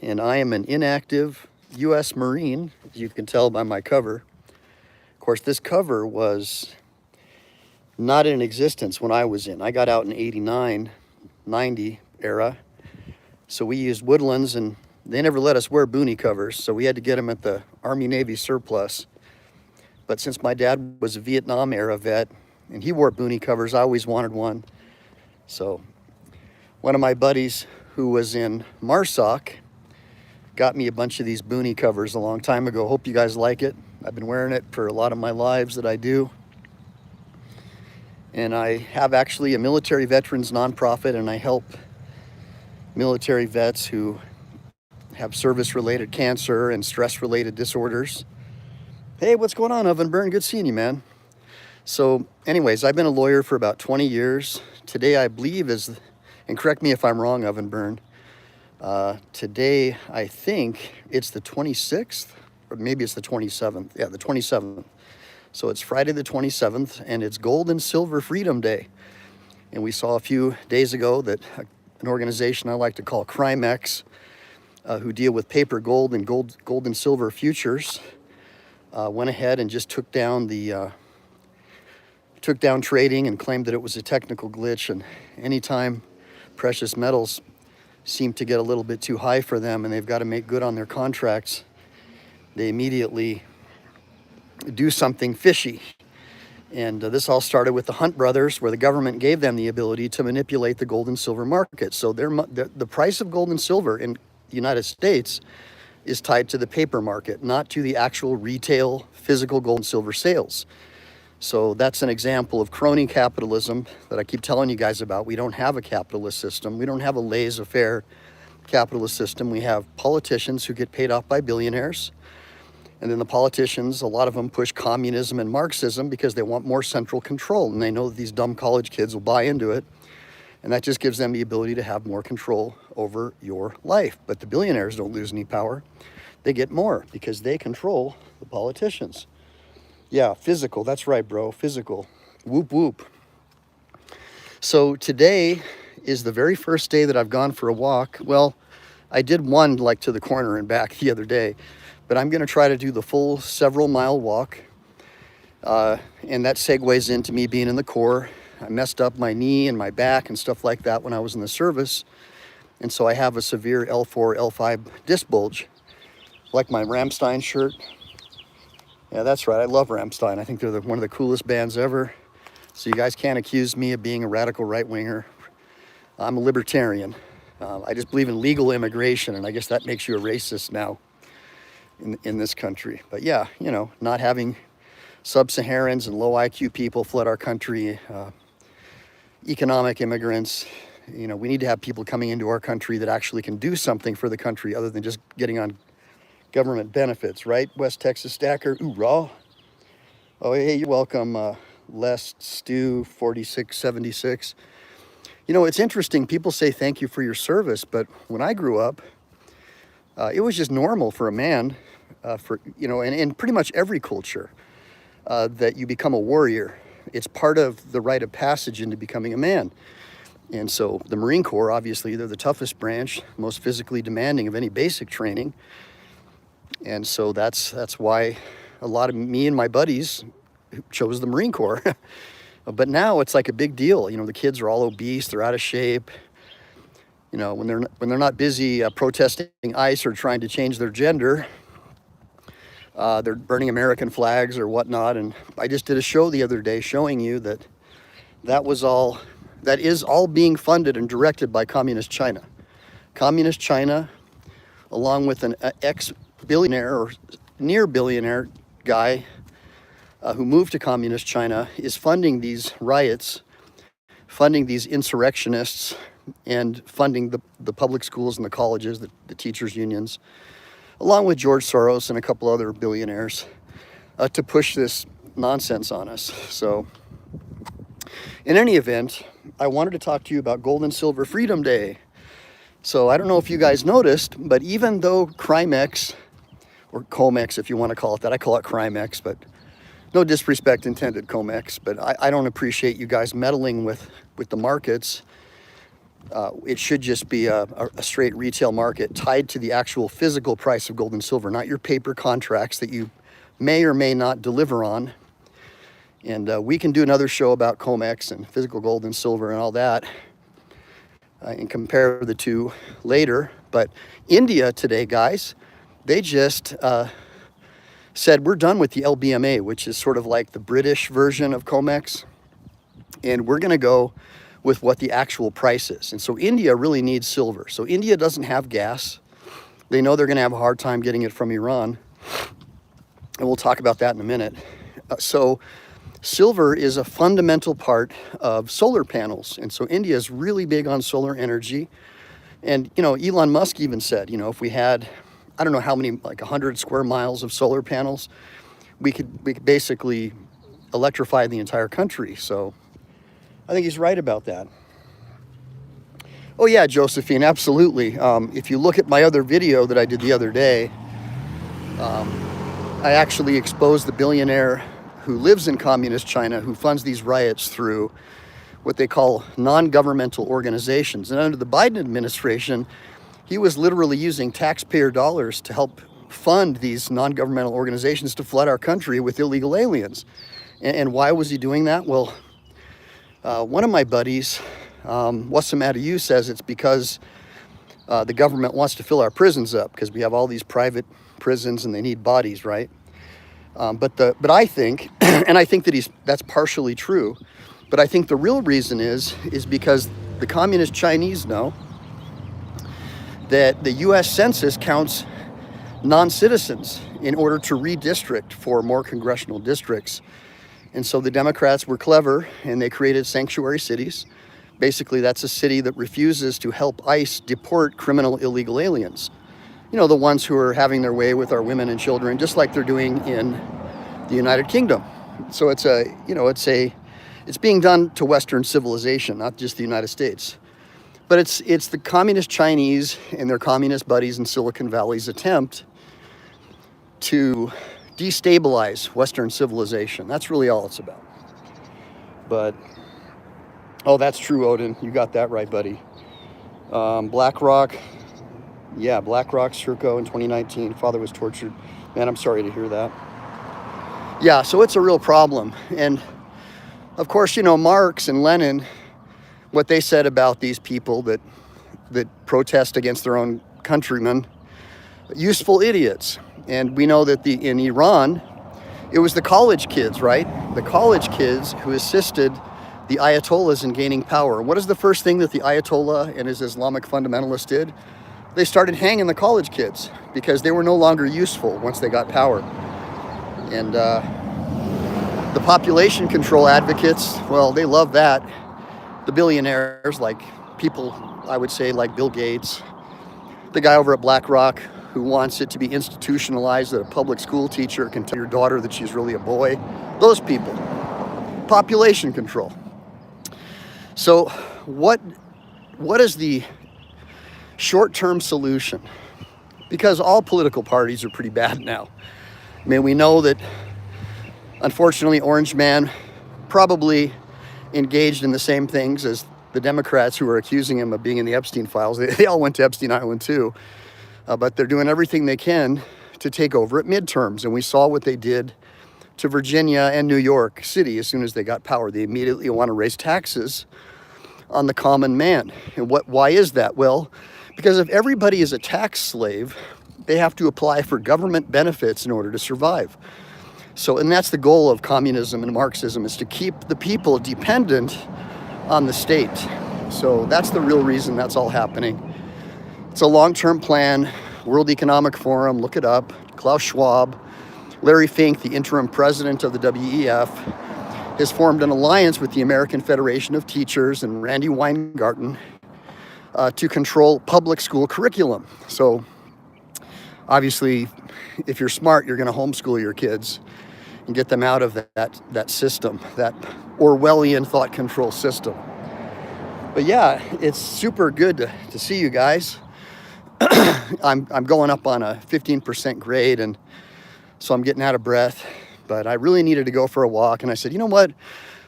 and I am an inactive U.S. Marine, as you can tell by my cover. Of course, this cover was not in existence when I was in. I got out in 89, 90 era. So we used Woodlands, and they never let us wear boonie covers, so we had to get them at the Army Navy surplus. But since my dad was a Vietnam era vet and he wore boonie covers, I always wanted one. So one of my buddies who was in MARSOC got me a bunch of these boonie covers a long time ago. Hope you guys like it. I've been wearing it for a lot of my lives that I do. And I have actually a military veterans nonprofit, and I help military vets who have service-related cancer and stress-related disorders. Hey, what's going on, Oven Burn? Good seeing you, man. So anyways, I've been a lawyer for about 20 years. Today, I believe is, and correct me if I'm wrong, Oven Burn, today, I think it's the 26th, or maybe it's the 27th. Yeah, the 27th. So it's Friday the 27th, and it's Gold and Silver Freedom Day. And we saw a few days ago that an organization I like to call Crimex, who deal with paper gold and gold and silver futures, went ahead and just took down trading and claimed that it was a technical glitch. And anytime precious metals seem to get a little bit too high for them and they've got to make good on their contracts, they immediately do something fishy. And this all started with the Hunt brothers, where the government gave them the ability to manipulate the gold and silver market. So the price of gold and silver in the United States is tied to the paper market, not to the actual retail physical gold and silver sales. So that's an example of crony capitalism that I keep telling you guys about. We don't have a capitalist system. We don't have a laissez-faire capitalist system. We have politicians who get paid off by billionaires. And then the politicians, a lot of them push communism and Marxism because they want more central control. And they know that these dumb college kids will buy into it. And that just gives them the ability to have more control over your life. But the billionaires don't lose any power. They get more because they control the politicians. Yeah, physical. That's right, bro. Physical. Whoop, whoop. So today is the very first day that I've gone for a walk. Well, I did one like to the corner and back the other day, but I'm going to try to do the full several-mile walk. And that segues into me being in the Corps. I messed up my knee and my back and stuff like that when I was in the service. And so I have a severe L4, L5 disc bulge. Like my Rammstein shirt. Yeah, that's right. I love Rammstein. I think they're one of the coolest bands ever. So you guys can't accuse me of being a radical right-winger. I'm a libertarian. I just believe in legal immigration, and I guess that makes you a racist now in this country. But yeah, you know, not having sub-Saharans and low IQ people flood our country, economic immigrants. You know, we need to have people coming into our country that actually can do something for the country other than just getting on government benefits, right? West Texas Stacker, ooh, raw. Oh, hey, you're welcome, Les Stu 4676. You know, it's interesting. People say thank you for your service, but when I grew up, it was just normal for a man, and in pretty much every culture, that you become a warrior. It's part of the rite of passage into becoming a man. And so the Marine Corps, obviously, they're the toughest branch, most physically demanding of any basic training. And so that's why a lot of me and my buddies chose the Marine Corps. But now it's like a big deal. You know, the kids are all obese, they're out of shape. You know, when they're not busy protesting ICE or trying to change their gender, they're burning American flags or whatnot. And I just did a show the other day showing you that that is all being funded and directed by Communist China. Communist China, along with an ex-billionaire or near billionaire guy who moved to Communist China, is funding these riots, funding these insurrectionists, and funding the public schools and the colleges, the teachers' unions, along with George Soros and a couple other billionaires, to push this nonsense on us. So, in any event, I wanted to talk to you about Gold and Silver Freedom Day. So I don't know if you guys noticed, but even though Crimex, or Comex if you want to call it that, I call it Crimex, but no disrespect intended, Comex, but I don't appreciate you guys meddling with the markets It should just be a straight retail market tied to the actual physical price of gold and silver, not your paper contracts that you may or may not deliver on. And we can do another show about COMEX and physical gold and silver and all that, and compare the two later. But India today, guys, they just said we're done with the LBMA, which is sort of like the British version of COMEX, and we're going to go with what the actual price is. And so India really needs silver. So India doesn't have gas. They know they're going to have a hard time getting it from Iran, and we'll talk about that in a minute. So silver is a fundamental part of solar panels, and so India is really big on solar energy. And you know, Elon Musk even said, you know, if we had, I don't know how many, like 100 square miles of solar panels, we could basically electrify the entire country. So I think he's right about that. Oh yeah, Josephine, absolutely. If you look at my other video that I did the other day, I actually exposed the billionaire who lives in communist China, who funds these riots through what they call non-governmental organizations. And under the Biden administration, he was literally using taxpayer dollars to help fund these non-governmental organizations to flood our country with illegal aliens. And why was he doing that? Well, one of my buddies, Wassam Adayu, says it's because the government wants to fill our prisons up because we have all these private prisons and they need bodies, right? But I think, and I think that that's partially true, but I think the real reason is because the communist Chinese know that the U.S. Census counts non-citizens in order to redistrict for more congressional districts. And so the Democrats were clever and they created sanctuary cities. Basically, that's a city that refuses to help ICE deport criminal illegal aliens. You know, the ones who are having their way with our women and children, just like they're doing in the United Kingdom. So it's being done to Western civilization, not just the United States. But it's the communist Chinese and their communist buddies in Silicon Valley's attempt to destabilize Western civilization. That's really all it's about. But, oh, that's true, Odin. You got that right, buddy. BlackRock. Yeah, BlackRock, Circo in 2019. Father was tortured. Man, I'm sorry to hear that. Yeah, so it's a real problem. And, of course, you know, Marx and Lenin, what they said about these people that protest against their own countrymen, useful idiots. And we know that in Iran, it was the college kids, right? The college kids who assisted the Ayatollahs in gaining power. What is the first thing that the Ayatollah and his Islamic fundamentalists did? They started hanging the college kids because they were no longer useful once they got power. And the population control advocates, well, they love that. The billionaires, like people, I would say, like Bill Gates, the guy over at BlackRock who wants it to be institutionalized that a public school teacher can tell your daughter that she's really a boy. Those people. Population control. So what is the short-term solution? Because all political parties are pretty bad now. I mean, we know that, unfortunately, Orange Man probably engaged in the same things as the Democrats who are accusing him of being in the Epstein files. They all went to Epstein Island too. But they're doing everything they can to take over at midterms. And we saw what they did to Virginia and New York City as soon as they got power. They immediately want to raise taxes on the common man. And why is that? Well, because if everybody is a tax slave, they have to apply for government benefits in order to survive. So, and that's the goal of communism and Marxism, is to keep the people dependent on the state. So that's the real reason that's all happening. It's a long-term plan. World Economic Forum, look it up. Klaus Schwab, Larry Fink, the interim president of the WEF, has formed an alliance with the American Federation of Teachers and Randy Weingarten to control public school curriculum. So obviously, if you're smart, you're going to homeschool your kids and get them out of that system, that Orwellian thought control system. But yeah, it's super good to see you guys. I'm going up on a 15% grade, and so I'm getting out of breath, but I really needed to go for a walk. And I said, you know what?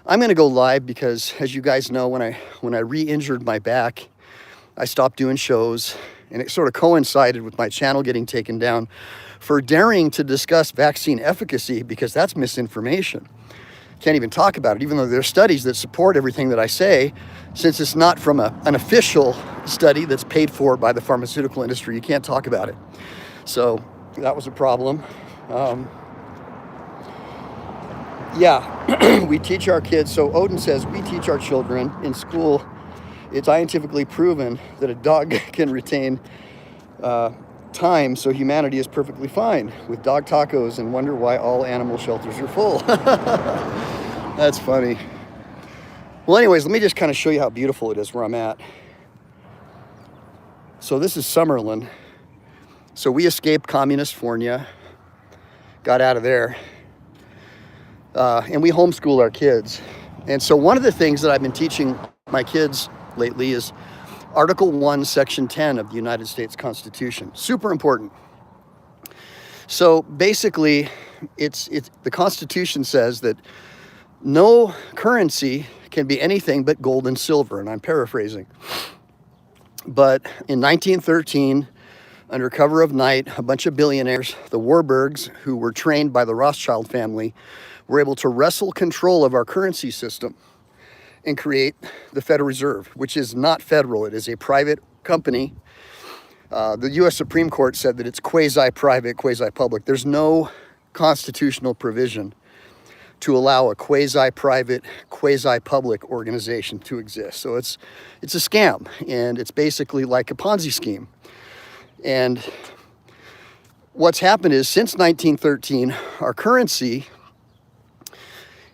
I'm going to go live because, as you guys know, when I re-injured my back I stopped doing shows, and it sort of coincided with my channel getting taken down for daring to discuss vaccine efficacy, because that's misinformation. Can't even talk about it, even though there are studies that support everything that I say. Since it's not from an official study that's paid for by the pharmaceutical industry, you can't talk about it. So that was a problem. Yeah, we teach our kids. So Odin says we teach our children in school. It's scientifically proven that a dog can retain time, so humanity is perfectly fine with dog tacos and wonder why all animal shelters are full. That's funny. Well, anyways, let me just kind of show you how beautiful it is where I'm at. So this is Summerlin. So we escaped communist Fornia, got out of there, and we homeschool our kids. And so one of the things that I've been teaching my kids lately is Article 1, Section 10 of the United States Constitution. Super important. So basically, it's the Constitution says that no currency can be anything but gold and silver, and I'm paraphrasing. But in 1913, under cover of night, a bunch of billionaires, the Warburgs, who were trained by the Rothschild family, were able to wrestle control of our currency system and create the Federal Reserve, which is not federal. It is a private company. The U.S. Supreme Court said that it's quasi-private, quasi-public. There's no constitutional provision to allow a quasi-private, quasi-public organization to exist. So it's a scam, and it's basically like a Ponzi scheme. And what's happened is, since 1913, our currency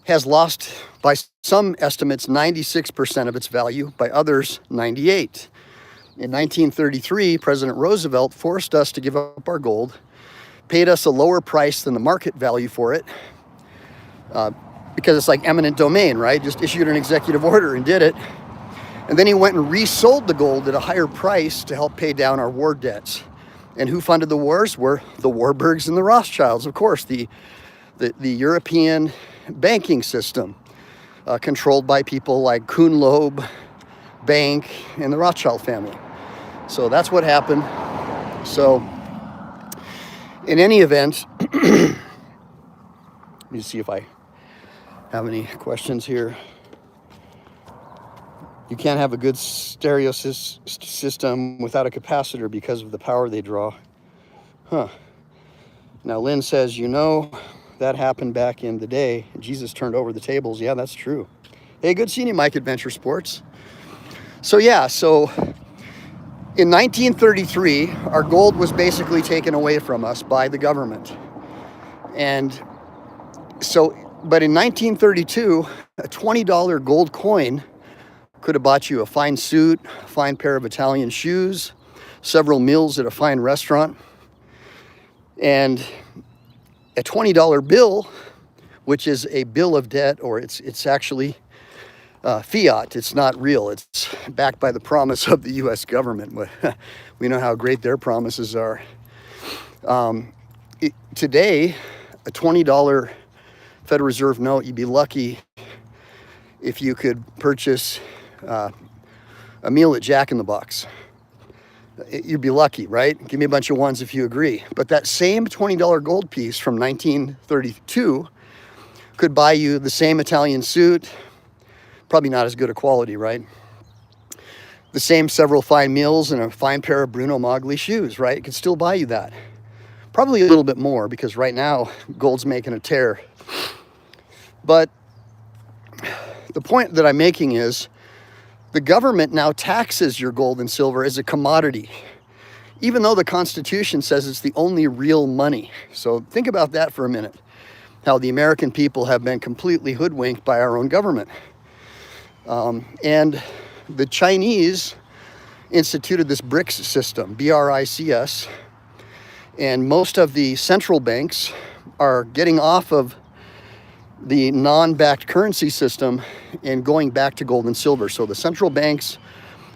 has lost, by some estimates, 96% of its value, by others, 98%. In 1933, President Roosevelt forced us to give up our gold, paid us a lower price than the market value for it, because it's like eminent domain, right? Just issued an executive order and did it. And then he went and resold the gold at a higher price to help pay down our war debts. And who funded the wars? Were the Warburgs and the Rothschilds, of course, the European banking system, controlled by people like Kuhn Loeb Bank and the Rothschild family. So that's what happened. So in any event, let me see if I have any questions here. You can't have a good stereo system without a capacitor because of the power they draw. Huh. Now Lynn says, you know, that happened back in the day. Jesus turned over the tables. Yeah, that's true. Hey, good seeing you, Mike Adventure Sports. So yeah, so in 1933, our gold was basically taken away from us by the government. And so, but in 1932, a $20 gold coin could have bought you a fine suit, a fine pair of Italian shoes, several meals at a fine restaurant. And a $20 bill, which is a bill of debt, or it's actually fiat. It's not real. It's backed by the promise of the U.S. government. We know how great their promises are. Today, a $20 Federal Reserve note, you'd be lucky if you could purchase a meal at Jack in the Box. You'd be lucky, right? Give me a bunch of ones if you agree. But that same $20 gold piece from 1932 could buy you the same Italian suit, probably not as good a quality, right? The same several fine meals and a fine pair of Bruno Magli shoes, right? It could still buy you that. Probably a little bit more, because right now gold's making a tear. But the point that I'm making is, the government now taxes your gold and silver as a commodity, even though the Constitution says it's the only real money. So think about that for a minute, how the American people have been completely hoodwinked by our own government. And the Chinese instituted this BRICS system, B-R-I-C-S, and most of the central banks are getting off of the non-backed currency system and going back to gold and silver. So the central banks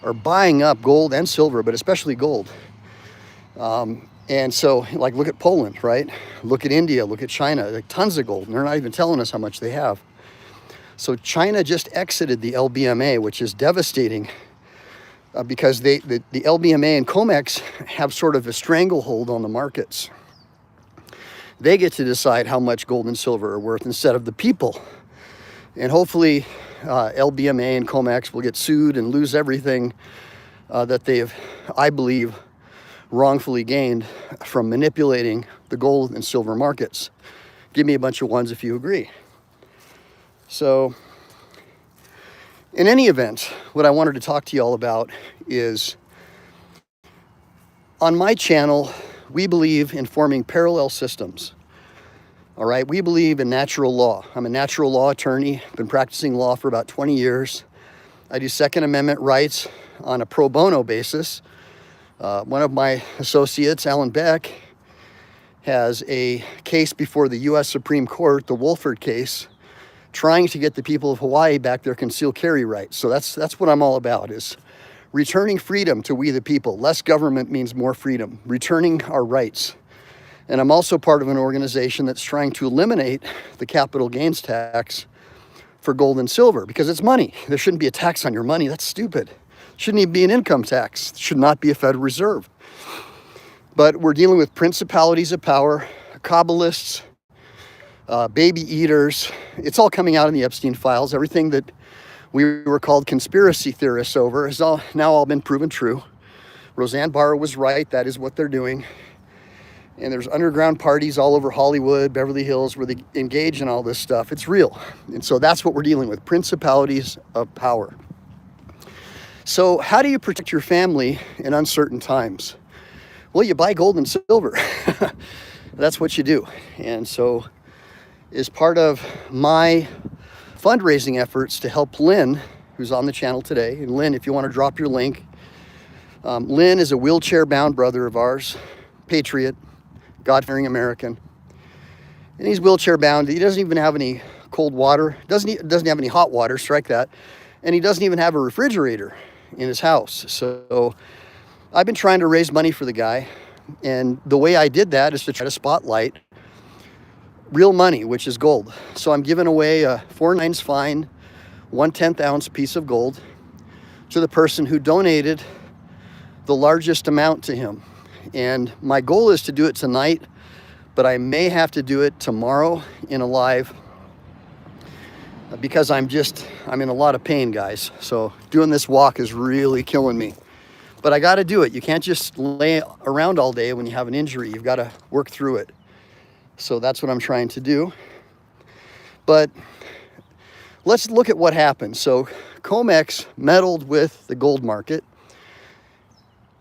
are buying up gold and silver, but especially gold. And so, like, look at Poland, right? Look at India, look at China, like tons of gold. And they're not even telling us how much they have. So China just exited the LBMA, which is devastating because the LBMA and COMEX have sort of a stranglehold on the markets. They get to decide how much gold and silver are worth instead of the people. And hopefully LBMA and COMEX will get sued and lose everything that they've, I believe, wrongfully gained from manipulating the gold and silver markets. Give me a bunch of ones if you agree. So in any event, what I wanted to talk to you all about is, on my channel, we believe in forming parallel systems. All right, we believe in natural law. I'm a natural law attorney, been practicing law for about 20 years. I do Second Amendment rights on a pro bono basis. One of my associates, Alan Beck, has a case before the U.S. Supreme Court, the Wolford case, trying to get the people of Hawaii back their concealed carry rights. So that's what I'm all about, is returning freedom to we the people. Less government means more freedom, returning our rights. And I'm also part of an organization that's trying to eliminate the capital gains tax for gold and silver, because it's money. There shouldn't be a tax on your money. That's stupid. Shouldn't even be an income tax. Should not be a Federal Reserve. But we're dealing with principalities of power, Kabbalists, baby eaters. It's all coming out in the Epstein files. Everything that we were called conspiracy theorists over has now all been proven true. Roseanne Barr was right. That is what they're doing. And there's underground parties all over Hollywood, Beverly Hills, where they engage in all this stuff. It's real. And so that's what we're dealing with, principalities of power. So how do you protect your family in uncertain times? Well, you buy gold and silver. That's what you do. And so as part of my fundraising efforts to help Lynn, who's on the channel today, and Lynn, if you want to drop your link, Lynn is a wheelchair-bound brother of ours, patriot, God-fearing American. And he's wheelchair-bound. He doesn't even have any cold water, doesn't have any hot water, strike that. And he doesn't even have a refrigerator in his house. So I've been trying to raise money for the guy. And the way I did that is to try to spotlight real money, which is gold. So I'm giving away a 4/9 fine, 1/10 ounce piece of gold to the person who donated the largest amount to him. And my goal is to do it tonight, but I may have to do it tomorrow in a live, because I'm in a lot of pain, guys. So doing this walk is really killing me. But I got to do it. You can't just lay around all day when you have an injury. You've got to work through it. So that's what I'm trying to do. But let's look at what happened. So COMEX meddled with the gold market.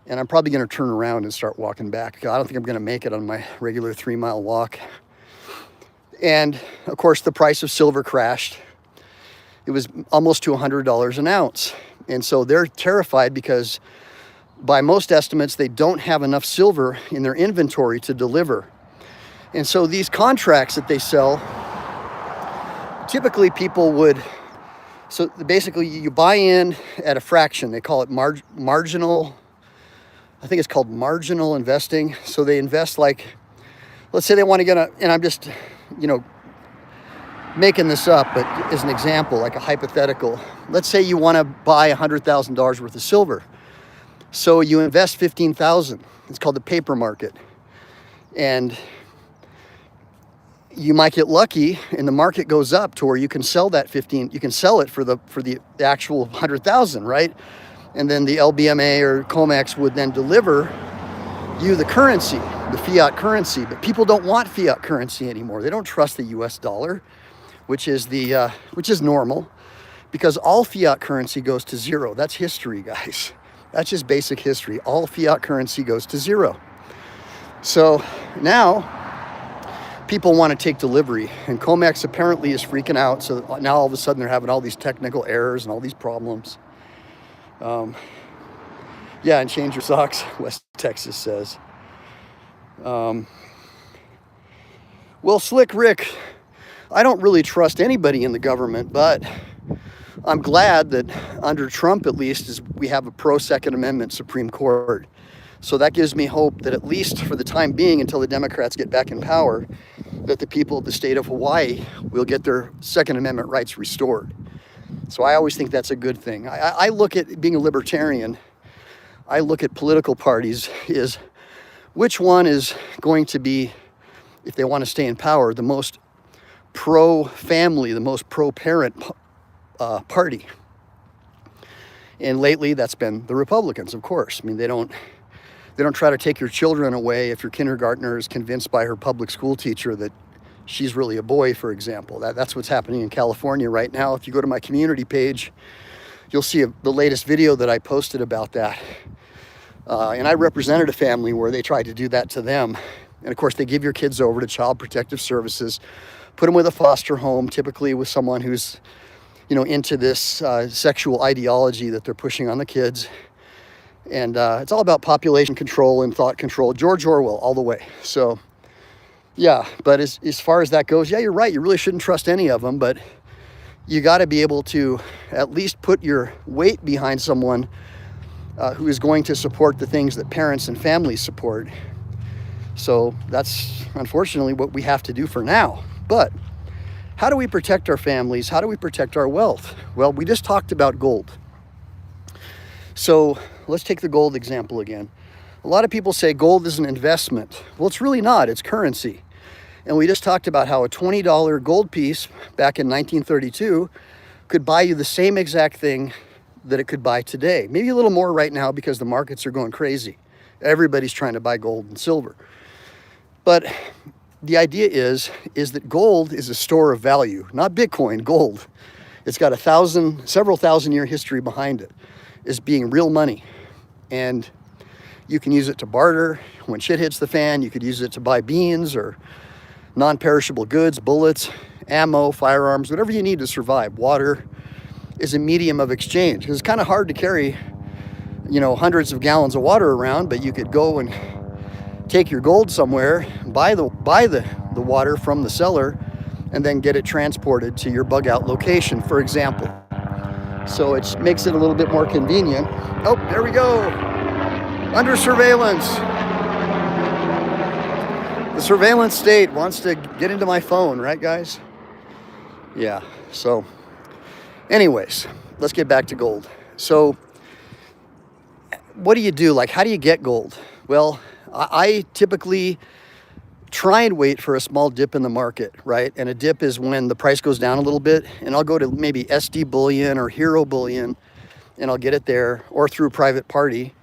And I'm probably going to turn around and start walking back. I don't think I'm going to make it on my regular 3-mile walk. And of course, the price of silver crashed. It was almost to $100 an ounce. And so they're terrified because by most estimates, they don't have enough silver in their inventory to deliver. And so these contracts that they sell, typically people would, so basically you buy in at a fraction. They call it marginal, I think it's called marginal investing. So they invest, like, let's say they want to get and I'm just, making this up, but as an example, like a hypothetical. Let's say you want to buy $100,000 worth of silver. So you invest $15,000. It's called the paper market. And you might get lucky and the market goes up to where you can sell that 15, you can sell it for the actual 100,000, right? And then the LBMA or COMEX would then deliver you the currency, the fiat currency. But people don't want fiat currency anymore. They don't trust the US dollar, which is normal, because all fiat currency goes to zero. That's history, guys. That's just basic history. All fiat currency goes to zero. So now people want to take delivery, and COMEX apparently is freaking out. So now all of a sudden they're having all these technical errors and all these problems. Yeah, and change your socks, West Texas says. Well, Slick Rick, I don't really trust anybody in the government, but I'm glad that under Trump, at least, we have a pro-Second Amendment Supreme Court. So that gives me hope that at least for the time being, until the Democrats get back in power, that the people of the state of Hawaii will get their Second Amendment rights restored. So I always think that's a good thing. I look at being a libertarian I look at political parties is which one is going to be, if they want to stay in power, the most pro-family, the most pro-parent party. And lately, that's been the Republicans, of course. I mean, they don't try to take your children away if your kindergartner is convinced by her public school teacher that she's really a boy, for example. That's what's happening in California right now. If you go to my community page, you'll see the latest video that I posted about that. And I represented a family where they tried to do that to them. And of course, they give your kids over to Child Protective Services, put them with a foster home, typically with someone who's, into this sexual ideology that they're pushing on the kids. And it's all about population control and thought control. George Orwell all the way. So, yeah, but as far as that goes, yeah, you're right. You really shouldn't trust any of them, but you got to be able to at least put your weight behind someone who is going to support the things that parents and families support. So that's unfortunately what we have to do for now. But how do we protect our families? How do we protect our wealth? Well, we just talked about gold. So let's take the gold example again. A lot of people say gold is an investment. Well, it's really not. It's currency. And we just talked about how a $20 gold piece back in 1932 could buy you the same exact thing that it could buy today. Maybe a little more right now because the markets are going crazy. Everybody's trying to buy gold and silver. But the idea is that gold is a store of value, not Bitcoin, gold. It's got several thousand year history behind it, as being real money. And you can use it to barter. When shit hits the fan, you could use it to buy beans or non-perishable goods, bullets, ammo, firearms, whatever you need to survive. Water is a medium of exchange. Because it's kind of hard to carry, hundreds of gallons of water around, but you could go and take your gold somewhere, buy the water from the seller, and then get it transported to your bug out location, for example. So it makes it a little bit more convenient. Oh, there we go. Under surveillance. The surveillance state wants to get into my phone, right, guys? Yeah, so anyways, let's get back to gold. So what do you do? Like, how do you get gold? Well, I typically try and wait for a small dip in the market, right? And a dip is when the price goes down a little bit, and I'll go to maybe SD Bullion or Hero Bullion, and I'll get it there, or through a private party.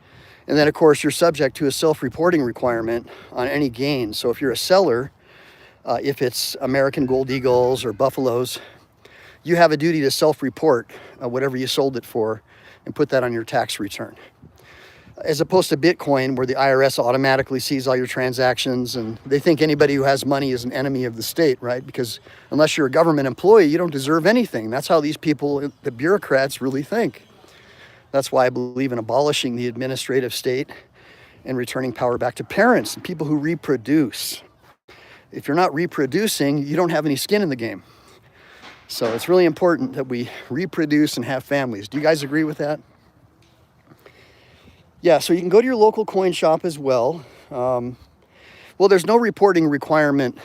And then, of course, you're subject to a self-reporting requirement on any gain. So if you're a seller, if it's American Gold Eagles or Buffaloes, you have a duty to self-report whatever you sold it for and put that on your tax return. As opposed to Bitcoin, where the IRS automatically sees all your transactions and they think anybody who has money is an enemy of the state, right? Because unless you're a government employee, you don't deserve anything. That's how these people, the bureaucrats, really think. That's why I believe in abolishing the administrative state and returning power back to parents and people who reproduce. If you're not reproducing, you don't have any skin in the game. So it's really important that we reproduce and have families. Do you guys agree with that? Yeah, so you can go to your local coin shop as well. Well, there's no reporting requirement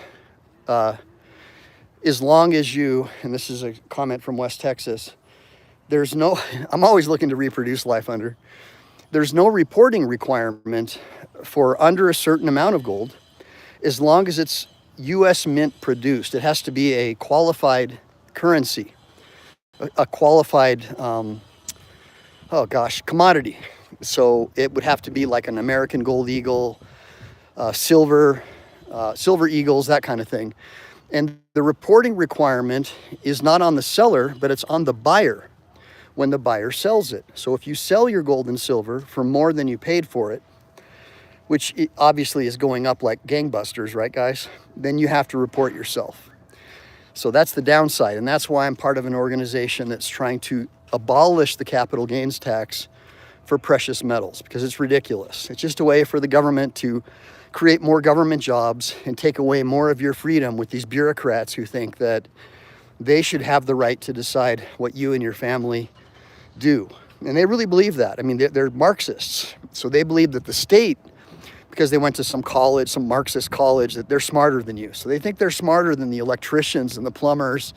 as long as you, and this is a comment from West Texas, I'm always looking to reproduce life under. There's no reporting requirement for under a certain amount of gold as long as it's U.S. mint produced. It has to be a qualified currency, a qualified, commodity. So it would have to be like an American Gold Eagle, silver eagles, that kind of thing. And the reporting requirement is not on the seller, but it's on the buyer when the buyer sells it. So if you sell your gold and silver for more than you paid for it, which obviously is going up like gangbusters, right, guys? Then you have to report yourself. So that's the downside. And that's why I'm part of an organization that's trying to abolish the capital gains tax for precious metals, because it's ridiculous. It's just a way for the government to create more government jobs and take away more of your freedom with these bureaucrats who think that they should have the right to decide what you and your family do. And they really believe that. I mean, they're Marxists. So they believe that the state, because they went to some college, some Marxist college, that they're smarter than you. So they think they're smarter than the electricians and the plumbers,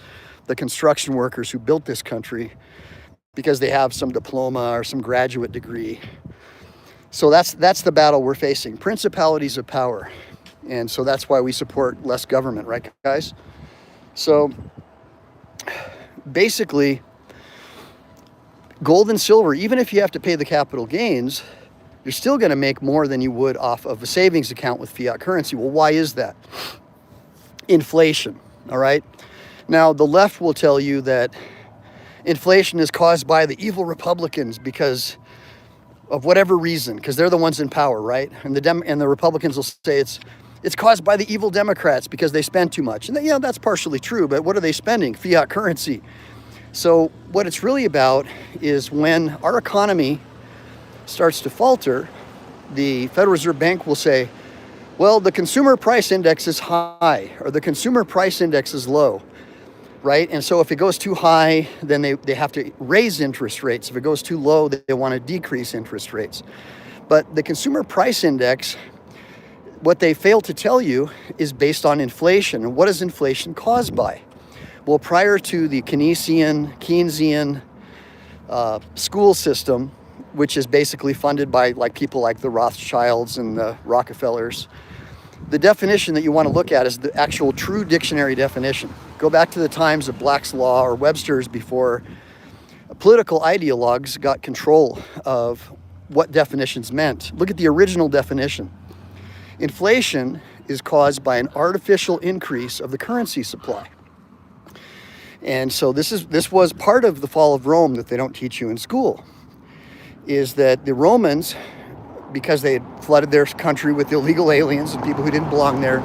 the construction workers who built this country, because they have some diploma or some graduate degree. So that's the battle we're facing, principalities of power. And so that's why we support less government, right, guys? So basically, gold and silver, even if you have to pay the capital gains, you're still going to make more than you would off of a savings account with fiat currency. Well, why is that? Inflation, all right? Now, the left will tell you that inflation is caused by the evil Republicans because of whatever reason, because they're the ones in power, right? And the Republicans will say it's caused by the evil Democrats because they spend too much. And that's partially true, but what are they spending? Fiat currency. So what it's really about is when our economy starts to falter, the Federal Reserve Bank will say, well, the consumer price index is high, or the consumer price index is low, right? And so if it goes too high, then they have to raise interest rates. If it goes too low, they want to decrease interest rates. But the consumer price index, what they fail to tell you, is based on inflation. And what is inflation caused by? Well, prior to the Keynesian school system, which is basically funded by people like the Rothschilds and the Rockefellers, the definition that you want to look at is the actual true dictionary definition. Go back to the times of Black's Law or Webster's before political ideologues got control of what definitions meant. Look at the original definition. Inflation is caused by an artificial increase of the currency supply. And so this was part of the fall of Rome that they don't teach you in school, is that the Romans, because they had flooded their country with illegal aliens and people who didn't belong there,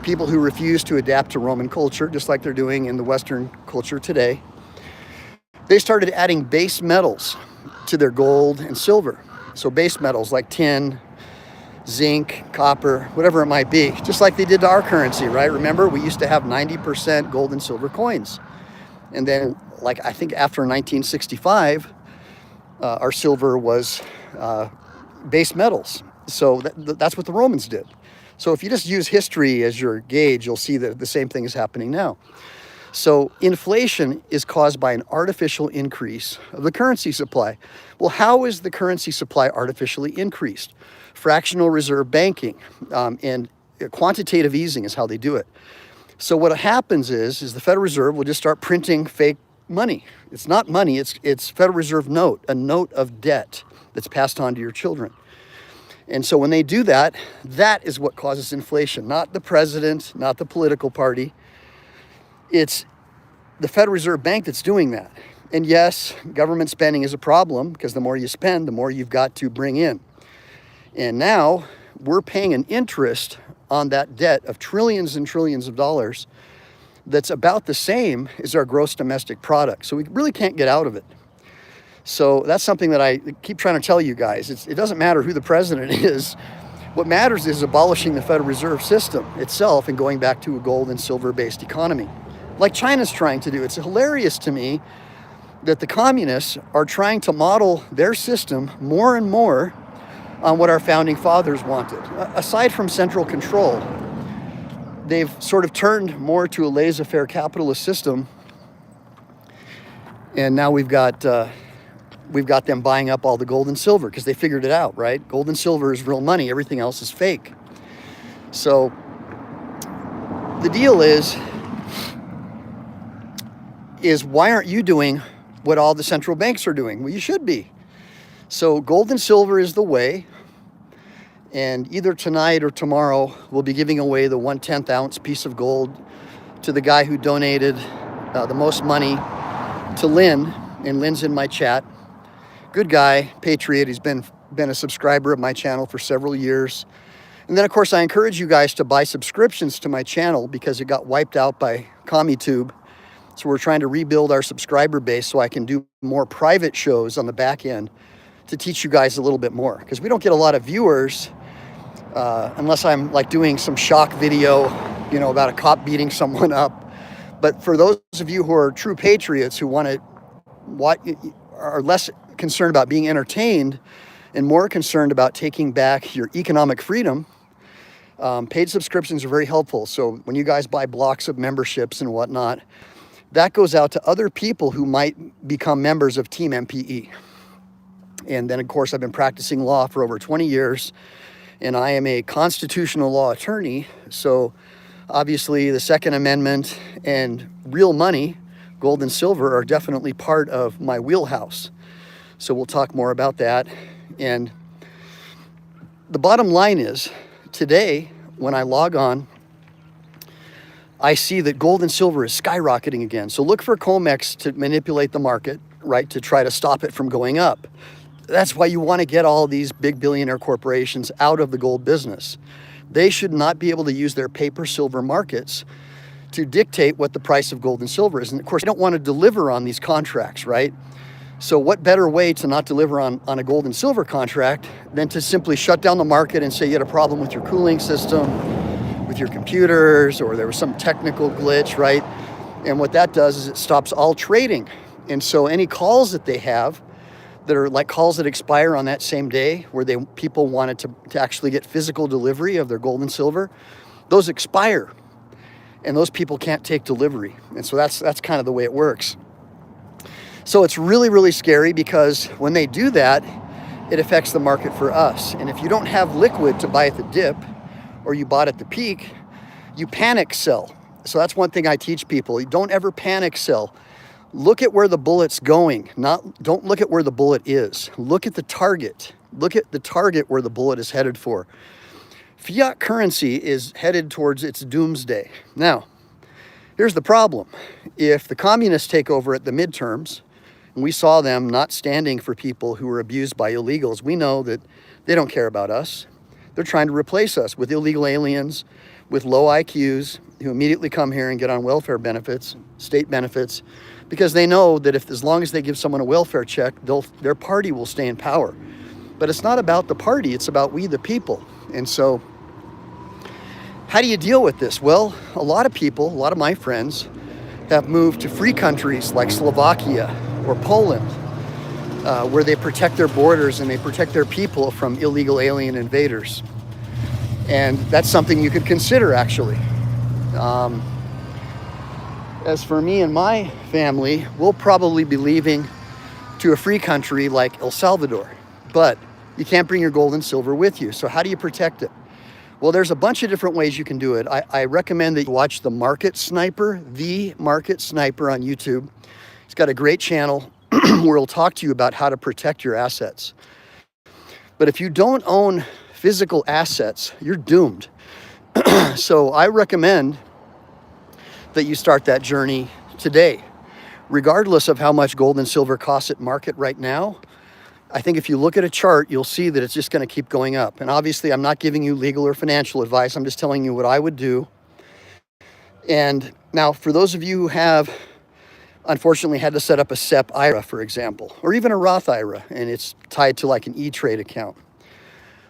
people who refused to adapt to Roman culture, just like they're doing in the Western culture today, they started adding base metals to their gold and silver. So base metals like tin, zinc, copper, whatever it might be, just like they did to our currency, right? Remember, we used to have 90% gold and silver coins. And then, I think after 1965, our silver was base metals. So that's what the Romans did. So if you just use history as your gauge, you'll see that the same thing is happening now. So inflation is caused by an artificial increase of the currency supply. Well, how is the currency supply artificially increased? Fractional reserve banking and quantitative easing is how they do it. So what happens is the Federal Reserve will just start printing fake money. It's not money, it's Federal Reserve note, a note of debt that's passed on to your children. And so when they do that, that is what causes inflation, not the president, not the political party. It's the Federal Reserve Bank that's doing that. And yes, government spending is a problem because the more you spend, the more you've got to bring in. And now we're paying an interest on that debt of trillions and trillions of dollars that's about the same as our gross domestic product. So we really can't get out of it. So that's something that I keep trying to tell you guys. It doesn't matter who the president is. What matters is abolishing the Federal Reserve System itself and going back to a gold and silver-based economy, like China's trying to do. It's hilarious to me that the communists are trying to model their system more and more on what our founding fathers wanted. Aside from central control, they've sort of turned more to a laissez-faire capitalist system, and now we've got them buying up all the gold and silver because they figured it out, right? Gold and silver is real money. Everything else is fake. So the deal is why aren't you doing what all the central banks are doing? Well, you should be. So gold and silver is the way. And either tonight or tomorrow, we'll be giving away the 1/10 ounce piece of gold to the guy who donated the most money to Lynn. And Lynn's in my chat. Good guy, patriot. He's been a subscriber of my channel for several years. And then, of course, I encourage you guys to buy subscriptions to my channel because it got wiped out by CommuTube. So we're trying to rebuild our subscriber base so I can do more private shows on the back end to teach you guys a little bit more. Because we don't get a lot of viewers unless I'm doing some shock video, about a cop beating someone up. But for those of you who are true patriots who are less concerned about being entertained and more concerned about taking back your economic freedom, paid subscriptions are very helpful. So when you guys buy blocks of memberships and whatnot, that goes out to other people who might become members of Team MPE. And then, of course, I've been practicing law for over 20 years, and I am a constitutional law attorney. So obviously the Second Amendment and real money, gold and silver, are definitely part of my wheelhouse. So we'll talk more about that. And the bottom line is, today, when I log on, I see that gold and silver is skyrocketing again. So look for COMEX to manipulate the market, right, to try to stop it from going up. That's why you want to get all these big billionaire corporations out of the gold business. They should not be able to use their paper silver markets to dictate what the price of gold and silver is. And of course, they don't want to deliver on these contracts, right? So what better way to not deliver on a gold and silver contract than to simply shut down the market and say you had a problem with your cooling system, with your computers, or there was some technical glitch, right? And what that does is it stops all trading. And so any calls that they have that are like calls that expire on that same day, where people wanted to actually get physical delivery of their gold and silver, those expire. And those people can't take delivery. And so that's kind of the way it works. So it's really, really scary, because when they do that, it affects the market for us. And if you don't have liquid to buy at the dip, or you bought at the peak, you panic sell. So that's one thing I teach people. You don't ever panic sell. Look at where the bullet's going. Don't look at where the bullet is. Look at the target. Look at the target where the bullet is headed for. Fiat currency is headed towards its doomsday. Now, here's the problem. If the communists take over at the midterms, and we saw them not standing for people who were abused by illegals, we know that they don't care about us. They're trying to replace us with illegal aliens, with low IQs, who immediately come here and get on welfare benefits, state benefits, because they know that as long as they give someone a welfare check, their party will stay in power. But it's not about the party, it's about we the people. And so, how do you deal with this? Well, a lot of my friends have moved to free countries like Slovakia or Poland, where they protect their borders and they protect their people from illegal alien invaders. And that's something you could consider, actually. As for me and my family, we'll probably be leaving to a free country like El Salvador. But you can't bring your gold and silver with you. So how do you protect it? Well, there's a bunch of different ways you can do it. I recommend that you watch The Market Sniper on YouTube. He's got a great channel where he'll talk to you about how to protect your assets. But if you don't own physical assets, you're doomed. So I recommend that you start that journey today. Regardless of how much gold and silver costs at market right now, I think if you look at a chart, you'll see that it's just going to keep going up. And obviously, I'm not giving you legal or financial advice. I'm just telling you what I would do. And now, for those of you who have, unfortunately, had to set up a SEP IRA, for example, or even a Roth IRA, and it's tied to like an E-Trade account,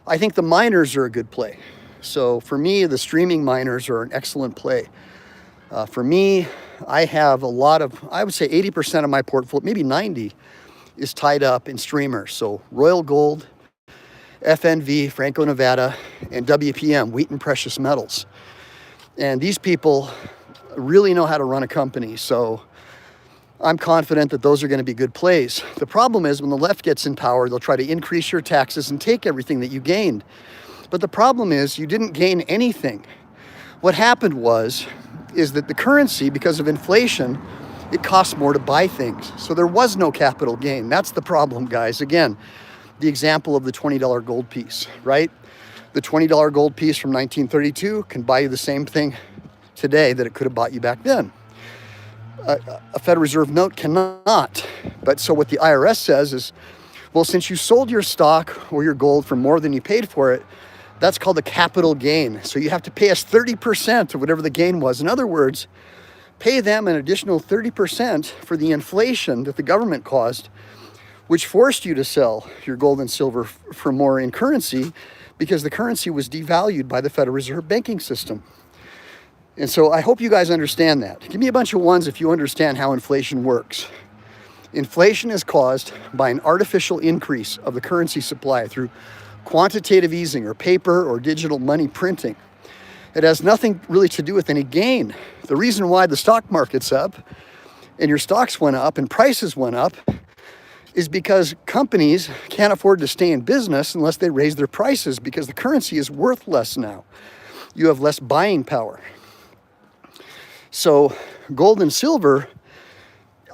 I think the miners are a good play. So for me, the streaming miners are an excellent play. For me, I have a lot of, I would say 80% of my portfolio, maybe 90, is tied up in streamers. So Royal Gold, FNV, Franco-Nevada, and WPM, Wheaton Precious Metals. And these people really know how to run a company. So I'm confident that those are going to be good plays. The problem is when the left gets in power, they'll try to increase your taxes and take everything that you gained. But the problem is you didn't gain anything. What happened is that the currency, because of inflation, it costs more to buy things. So there was no capital gain. That's the problem, guys. Again, the example of the $20 gold piece, right? The $20 gold piece from 1932 can buy you the same thing today that it could have bought you back then. A Federal Reserve note cannot. But so what the IRS says is, well, since you sold your stock or your gold for more than you paid for it, that's called a capital gain. So you have to pay us 30% of whatever the gain was. In other words, pay them an additional 30% for the inflation that the government caused, which forced you to sell your gold and silver for more in currency because the currency was devalued by the Federal Reserve banking system. And so I hope you guys understand that. Give me a bunch of ones if you understand how inflation works. Inflation is caused by an artificial increase of the currency supply through quantitative easing or paper or digital money printing. It has nothing really to do with any gain. The reason why the stock market's up and your stocks went up and prices went up is because companies can't afford to stay in business unless they raise their prices, because the currency is worth less now. You have less buying power. So gold and silver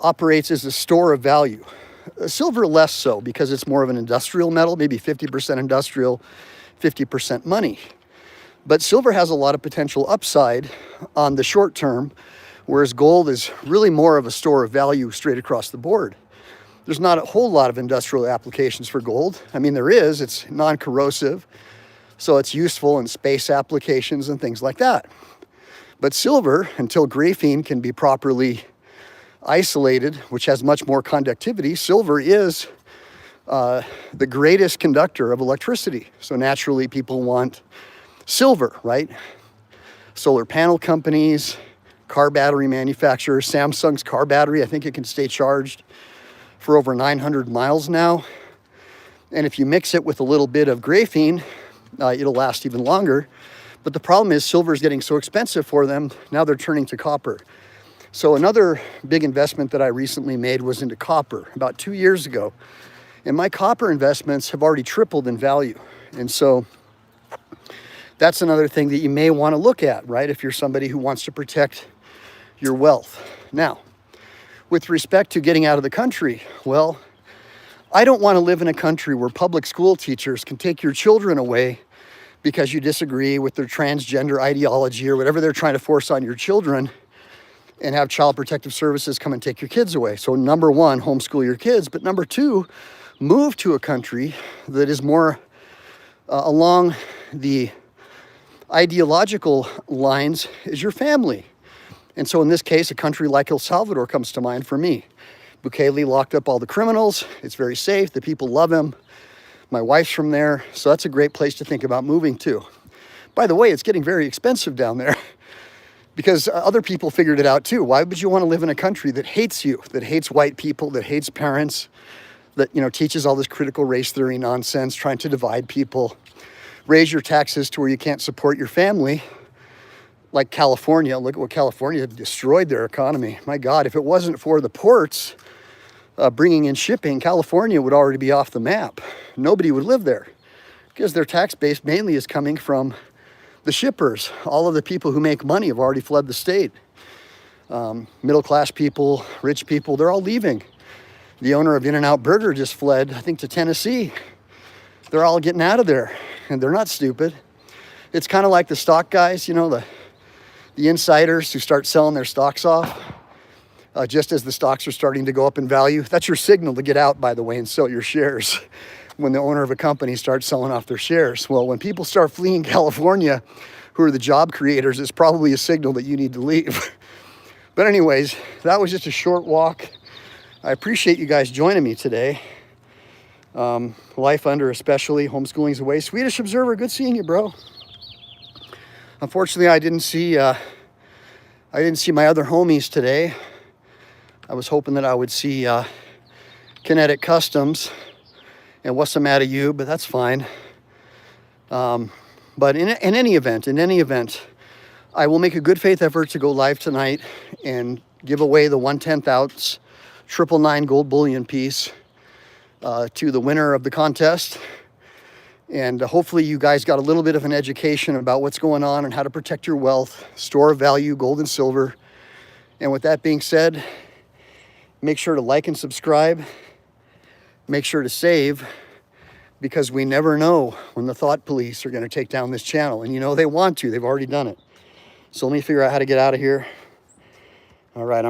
operates as a store of value. Silver less so, because it's more of an industrial metal, maybe 50% industrial, 50% money. But silver has a lot of potential upside on the short term, whereas gold is really more of a store of value straight across the board. There's not a whole lot of industrial applications for gold. I mean, there is, it's non-corrosive, so it's useful in space applications and things like that. But silver, until graphene can be properly isolated, which has much more conductivity, silver is the greatest conductor of electricity. So naturally people want silver, right? Solar panel companies, car battery manufacturers, Samsung's car battery, I think it can stay charged for over 900 miles now. And if you mix it with a little bit of graphene, it'll last even longer. But the problem is silver is getting so expensive for them, now they're turning to copper. So another big investment that I recently made was into copper about 2 years ago. And my copper investments have already tripled in value. And so that's another thing that you may want to look at, right? If you're somebody who wants to protect your wealth. Now, with respect to getting out of the country, well, I don't want to live in a country where public school teachers can take your children away because you disagree with their transgender ideology or whatever they're trying to force on your children, and have Child Protective Services come and take your kids away. So number one, homeschool your kids. But number two, move to a country that is more along the ideological lines as your family. And so in this case, a country like El Salvador comes to mind for me. Bukele locked up all the criminals. It's very safe. The people love him. My wife's from there. So that's a great place to think about moving to. By the way, it's getting very expensive down there, because other people figured it out too. Why would you want to live in a country that hates you, that hates white people, that hates parents, that, you know, teaches all this critical race theory nonsense, trying to divide people, raise your taxes to where you can't support your family? Like California, look at what California destroyed their economy. My God, if it wasn't for the ports bringing in shipping, California would already be off the map. Nobody would live there, because their tax base mainly is coming from the shippers. All of the people who make money have already fled the state. Middle-class people, rich people, they're all leaving. The owner of In-N-Out Burger just fled, I think, to Tennessee. They're all getting out of there, and they're not stupid. It's kind of like the stock guys, you know, the insiders who start selling their stocks off just as the stocks are starting to go up in value. That's your signal to get out, by the way, and sell your shares. When the owner of a company starts selling off their shares. Well, when people start fleeing California, who are the job creators, it's probably a signal that you need to leave. But anyways, that was just a short walk. I appreciate you guys joining me today. Life under, especially, homeschooling's away. Swedish Observer, good seeing you, bro. Unfortunately, I didn't see my other homies today. I was hoping that I would see Kinetic Customs and What's the Matter You, but that's fine. But in any event, I will make a good faith effort to go live tonight and give away the 1/10 ounce 999 gold bullion piece to the winner of the contest. And hopefully you guys got a little bit of an education about what's going on and how to protect your wealth, store of value, gold and silver. And with that being said, make sure to like and subscribe. Make sure to save, because we never know when the thought police are going to take down this channel. And you know they want to. They've already done it. So let me figure out how to get out of here. All right.